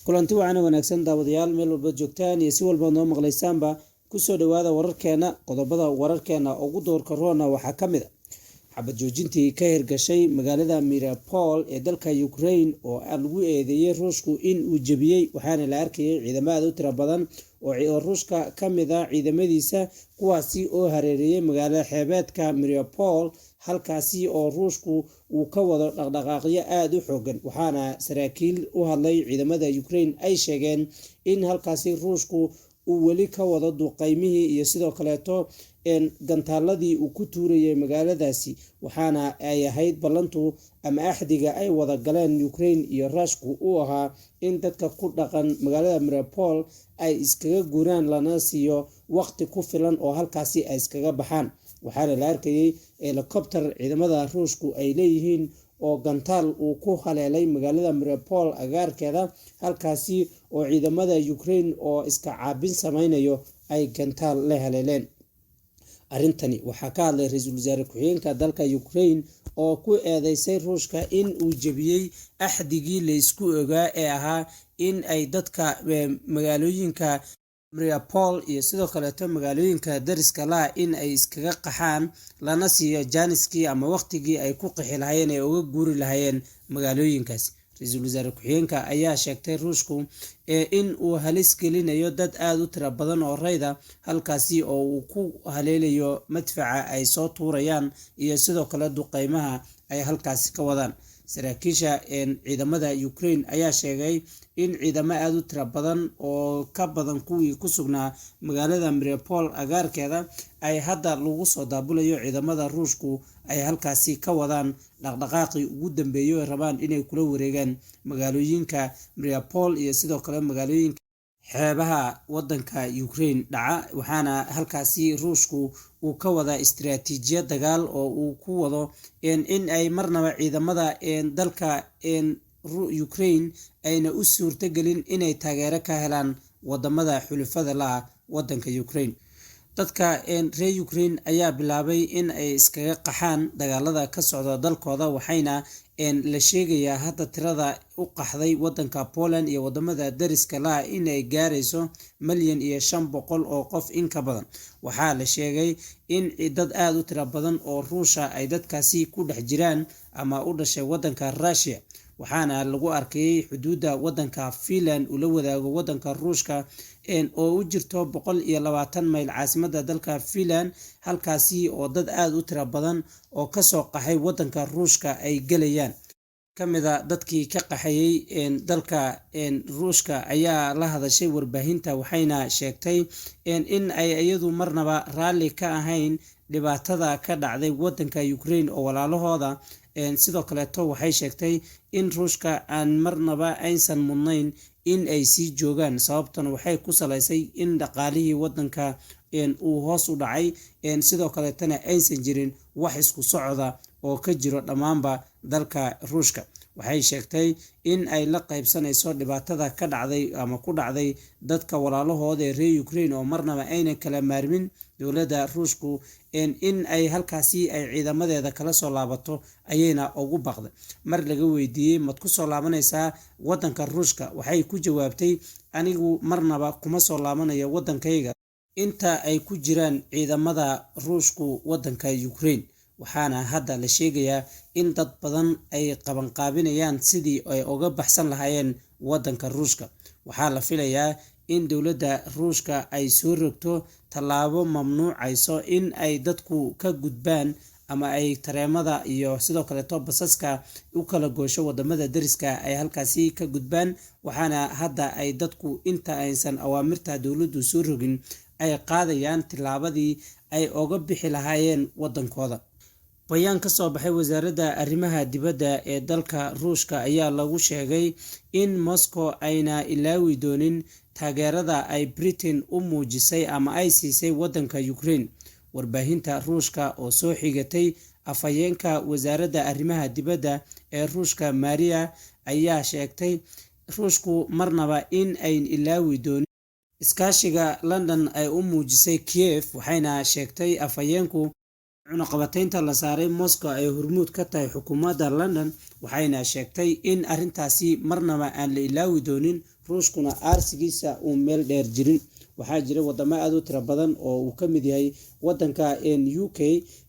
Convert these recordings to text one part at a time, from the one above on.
kulanti wacan wanaagsan daawadayaal meel walba joogtaan iyo si walba noo maqlaysaanba kusoo dhawaada wararkeena. qodobada wararkeena ugu doorka roona waxaa ka mid ah xabad joojintii ka hirgashay magaalada Mariupol ee dalka Ukraine oo lagu eedeeyay Ruushku in uu jabiyay, waxaana la arkayay ciidamada u tiro badan oo Ruushka ka mid ah ciidamadiisa kuwaasi oo hareerayay magaalada xeebeedka Mariupol, halkaasi oo Ruushku uu ka wado dhaqdhaqaaqyo aad u xoogan. waxaana saraakiil u hadlay ciidamada Ukraine ay sheegeen in halkaasi Ruushku uu weli ka wado duqeymihii iyo sidoo kaleeto gantaaladii uu ku tuurayay magaaladaasi, waxaana ay ahayd ballantu ama axdiga ay wada galeen Ukraine iyo Ruushku uu ahaa in dadka ku dhaqan magaalada Mariupol ay iskaga guuraan lana siiyo waqti ku filan oo halkaasi ay iskaga baxaan. waxaana la arkayay helicopter ciidamada Ruushku ay leeyihiin oo gantaal uu ku haleelay magaalada Mariupol agaarkeeda, halkaasi oo ciidamada Ukraine oo iska caabin sameynayo ay gantaal la haleeleen. arrintani waxaa ka hadlay ra-iisul wasaare ku-xigeenka dalka Ukraine oo ku eedeysay Ruushka in uu jabiyay axdigii la isku ogaa ee ahaa in ay dadka magaalooyinka Mariupol iyo sidoo kaleeto magaalooyinka dariska laha in ay iskaga qaxaan lana siiyo jaaniskii ama waqtigii ay ku qixi lahaayeen ee uga guuri lahaayeen magaalooyinkaasi. ra-iisul wasaare ku-xigeenka ayaa sheegtay Ruushku in uu halis gelinayo dad aad u tiro badan oo rayda, halkaasi oo uu ku haleelayo madfaca ay soo tuurayaan iyo sidoo kale duqeymaha ay halkaasi ka wadaan. saraakiisha ciidamada Ukraine ayaa sheegay in ciidamo aad u tiro badan oo ka badan kuwii ku sugnaa magaalada Mariupol agaarkeeda ay hadda lagu soo daabulayo ciidamada Ruushku ay halkaasi ka wadaan dhaqdhaqaaqii ugu dambeeyay oo rabaan inay kula wareegaan magaalooyinka Mariupol iyo sidoo kale magaalooyinka xeebaha wadanka Ukraine dhaca. waxaana halkaasi Ruushku uu ka wada istiraatiijiyad dagaal oo uu ku wado in ay marnaba ciidamada dalka Ukraine ayna u suurtagelin inay taageero ka helaan wadamada xulafada la wadanka Ukraine. dadka reer Ukraine ayaa bilaabay in ay iskaga qaxaan dagaalada ka socda dalkooda, waxayna la sheegayaa hadda tirada u qaxday wadanka Poland iyo wadamada dariska la in ay gaarayso 1,500,000 oo qof in ka badan. waxaa la sheegay in dad aad u tiro badan oo Ruusha ay dadkaasi ku dhex jiraan ama u dhashay wadanka Russia, waxaana lagu arkayay xuduudda wadanka Finland uu la wadaago wadanka Ruushka oo u jirto 120 mayl caasimadda dalka Finland, halkaasi oo dad aad u tiro badan oo kasoo qaxay wadanka Ruushka ay galayaan. kamida dadkii ka qaxayay dalka Ruushka ayaa la hadashay warbaahinta, waxayna sheegtay in ay iyadu marnaba raalli ka ahayn dhibaatada ka dhacday wadanka Ukraine oo walaalahooda. sidoo kaleeto waxay sheegtay in Ruushka aan marnaba aysan mudnayn in ay sii joogaan, sababtan waxay ku salaysay in dhaqaalihii wadanka uu hoos u dhacay, sidoo kaleetana aysan jirin wax isku socda oo ka jiro dhammaanba dalka Ruushka. waxay sheegtay in ay la qaybsanayso dhibaatada ka dhacday ama ku dhacday dadka walaalahooda ee reer Ukraine oo marnaba aynan kala maarmin dowladda Ruushku in ay halkaasi ay ciidamadeeda kala soo laabato ayayna ugu baqday. mar laga weydiiyey mad ku soo laabanaysaa wadanka Ruushka, waxay ku jawaabtay anigu marnaba kuma soo laabanayo wadankayga inta ay ku jiraan ciidamada Ruushku wadanka Ukraine. waxaana hadda la sheegayaa in dad badan ay qabanqaabinayaan sidii ay uga baxsan lahaayeen wadanka Ruushka. waxaa la filayaa in dowladda Ruushka ay soo rogto tallaabo mamnuucayso in ay dadku ka gudbaan ama ay tareemada iyo sidoo kaleeto basaska u kala goosho wadamada dariska ay halkaasi ka gudbaan. waxaana hadda ay dadku inta aysan awaamirta dowladdu soo rogin ay qaadayaan tillaabadii ay uga bixi lahaayeen wadankooda. bayaan ka soo baxay wasaaradda arrimaha dibadda ee dalka Ruushka ayaa lagu sheegay in Moscow ayna ilaawi doonin taageerada ay Britain u muujisay ama ay siisay wadanka Ukraine. warbaahinta Ruushka oo soo xigatay afhayeenka wasaaradda arrimaha dibadda ee Ruushka Maria ayaa sheegtay Ruushku marnaba in ay ilaawi doonin iskaashiga London ay u muujisay Kiev, waxayna sheegtay afhayeenku cunaqabataynta la saaray Moscow ay hormuud ka tahay xukuumadda London waxayna sheegtay in arrintaasi marnaba aan la ilaawi doonin, Ruushkuna aarsigiisa uu meel dheer jirin. waxaa jira wadamo aad u tiro badan oo uu ka mid yahay wadanka UK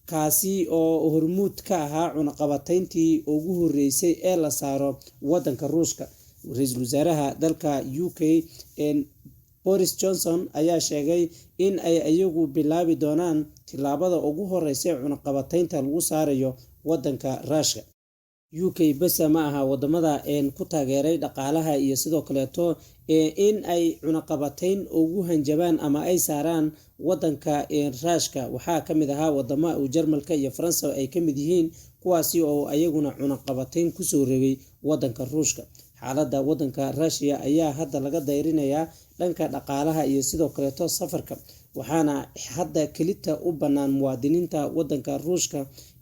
kaasi oo hormuud ka ahaa cunaqabatayntii ugu horeysay ee la saaro wadanka Ruushka. Ra'iisul wasaaraha dalka UK Boris Johnson ayaa sheegay in ay iyagu bilaabi doonaan tilaabada ugu horeysa cunaqabataynta lagu saarayo wadanka Ruushka. UK bas ma aha wadamada ku taageeray dhaqaalaha iyo sidoo kaleeto in ay cunaqabatayn ugu hanjabaan ama ay saaraan wadanka Ruushka. waxaa ka mid ahaa wadamo Jarmalka iyo Faransa ay ka mid yihiin, kuwaasi oo ayaguna cunaqabatayn ku soo rogay wadanka Ruushka. xaaladda wadanka Russia ayaa hadda laga dayrinayaa dhanka dhaqaalaha iyo sidoo kaleeto safarka, waxaana hadda kelita u bannaan muwaadiniinta wadanka Ruushka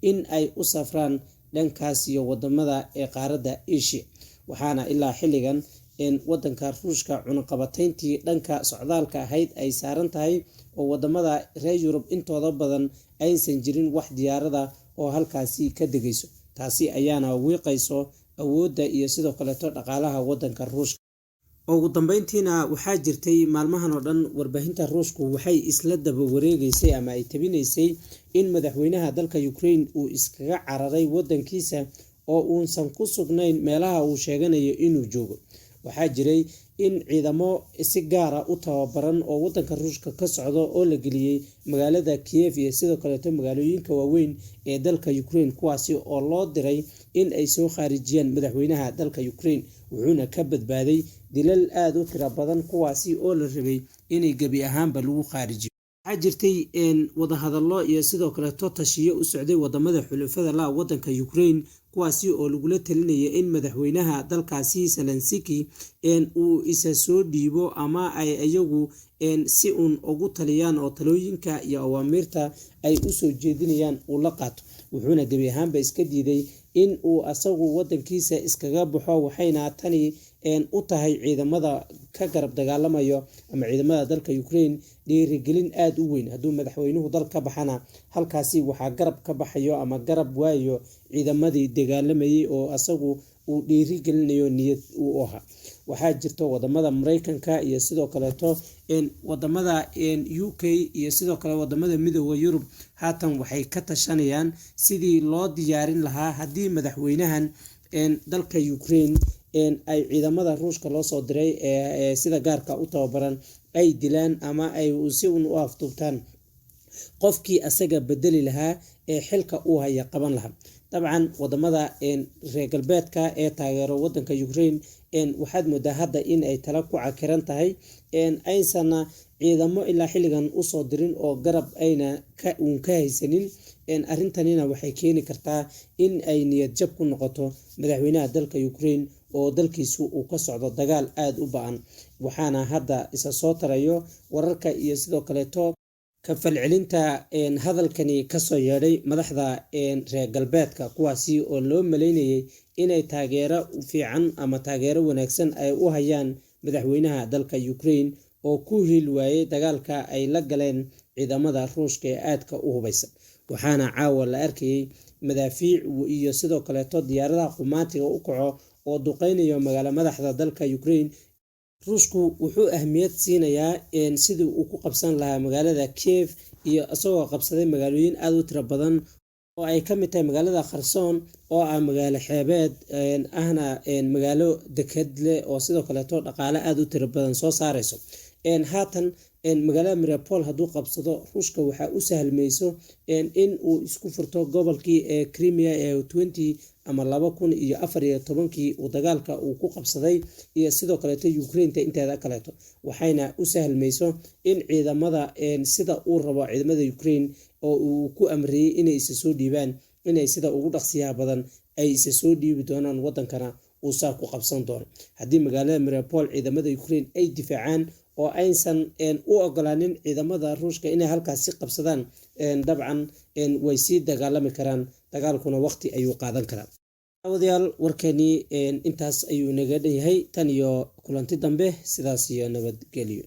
in ay u safraan dhankaas iyo wadamada ee qaaradda Asia. waxaana ilaa xilligan wadanka Ruushka cunaqabatayntii dhanka socdaalka ahayd ay saaran tahay oo wadamada reer Yurub intooda badan aysan jirin wax diyaarada oo halkaasi ka degayso. taasi ayaana wiiqayso awoodda iyo sidoo kaleeto dhaqaalaha wadanka Ruushka. ugu dambeyntiina waxaa jirtay maalmahan oo dhan warbaahinta Ruushku waxay isla daba wareegaysay ama ay tabinaysay in madaxweynaha dalka Ukraine uu iskaga cararay wadankiisa oo uusan ku sugnayn meelaha uu sheeganayo inuu joogo. waxaa jiray in ciidamo si gaar ah u tababaran oo wadanka Ruushka ka socdo oo la geliyay magaalada Kiev iyo sidoo kaleeto magaalooyinka waaweyn ee dalka Ukraine, kuwaasi oo loo diray in ay soo khaarijiyaan madaxweynaha dalka Ukraine. wuxuuna ka badbaaday dilal aad u tiro badan kuwaasi oo la rabay inay gebi ahaanba lagu khaarijiyo. waxaa jirtay wadahadallo iyo sidoo kaleeto tashiyo u socday wadamada xulafada la wadanka Ukraine, kuwaasi oo lagula talinaya in madaxweynaha dalkaasi Zelensky uu isa soo dhiibo ama ay iyagu si uun ugu taliyaan oo talooyinka iyo awaamirta ay u soo jeedinayaan uu la qaato. wuxuuna gebi ahaanba iska diiday in uu asagu wadankiisa iskaga baxo, waxayna tani u tahay ciidamada ka garab dagaalamayo ama ciidamada dalka Ukraine dhiirigelin aad u weyn. hadduu madaxweynuhu dal ka baxana halkaasi waxaa garab ka baxayo ama garab waayo ciidamadii dagaalamayay oo asagu uu dhiirigelinayo niyad u ahaa. waxaa jirto wadamada Mareykanka iyo sidoo kaleeto wadamada UK iyo sidoo kale wadamada midowga Yurub haatan waxay ka tashanayaan sidii loo diyaarin lahaa haddii madaxweynahan dalka Ukraine ay ciidamada Ruushka loo soo diray ee sida gaarka u tababaran ay dilaan ama ay si uun u afduubtaan qofkii asaga bedeli lahaa ee xilka uu haya qaban lahaa. dabcan wadamada reer galbeedka ee taageero wadanka Ukraine waxaad moodaa hadda in ay tala ku cakiran tahay, aysana ciidamo ilaa xilligan usoo dirin oo garab ayna ka haysanin. arrintanina waxay keeni kartaa in ay niyad jab ku noqoto madaxweynaha dalka Ukraine oo dalkiisu uu ka socdo dagaal aad u ba'an. waxaana hadda isa soo tarayo wararka iyo sidoo kaleeto ka falcelinta hadalkani kasoo yeedhay madaxda reer galbeedka, kuwaasi oo loo maleynayay inay taageero fiican ama taageero wanaagsan ay u hayaan madaxweynaha dalka Ukraine oo ku hil waayay dagaalka ay la galeen ciidamada Ruushka ee aadka u hubeysan. waxaana caawa la arkayay madaafiic iyo sidoo kaleeto diyaaradaha qumaatiga u kaco oo duqeynayo magaalo madaxda dalka Ukraine. Ruushku wuxuu ahmiyad siinayaa sidii uu ku qabsan lahaa magaalada Kiev iyo isagoo qabsaday magaalooyin aad u tiro badan oo ay ka mid tahay magaalada Kherson oo ah magaalo xeebeed ahna magaalo deked leh oo sidoo kaleeto dhaqaale aad u tiro badan soo saarayso. haatan magaalada Mariupol hadduu qabsado Ruushka waxaa u sahlmayso in uu isku furto gobolkii Crimea ee 2014 uu dagaalka uu ku qabsaday iyo sidoo kaleeto Ukraine inteeda kaleeto. waxayna u sahlmayso in ciidamada sida uu rabo ciidamada Ukraine oo uu ku amriyay inay isa soo dhiibaan inay sida ugu dhaqsiyaha badan ay isa soo dhiibi doonaan wadankana uu saa ku qabsan doono. haddii magaalada Mariupol ciidamada Ukraine ay difaacaan oo aysan u ogolaanin ciidamada Ruushka inay halkaasi qabsadaan, dabcan way sii dagaalami karaan, dagaalkuna waqti ayuu qaadan karaa. wadayaal warkeeni intaas ayuu naga dhan yahay. tan iyo kulanti dambe, sidaas iyo nabadgelyo.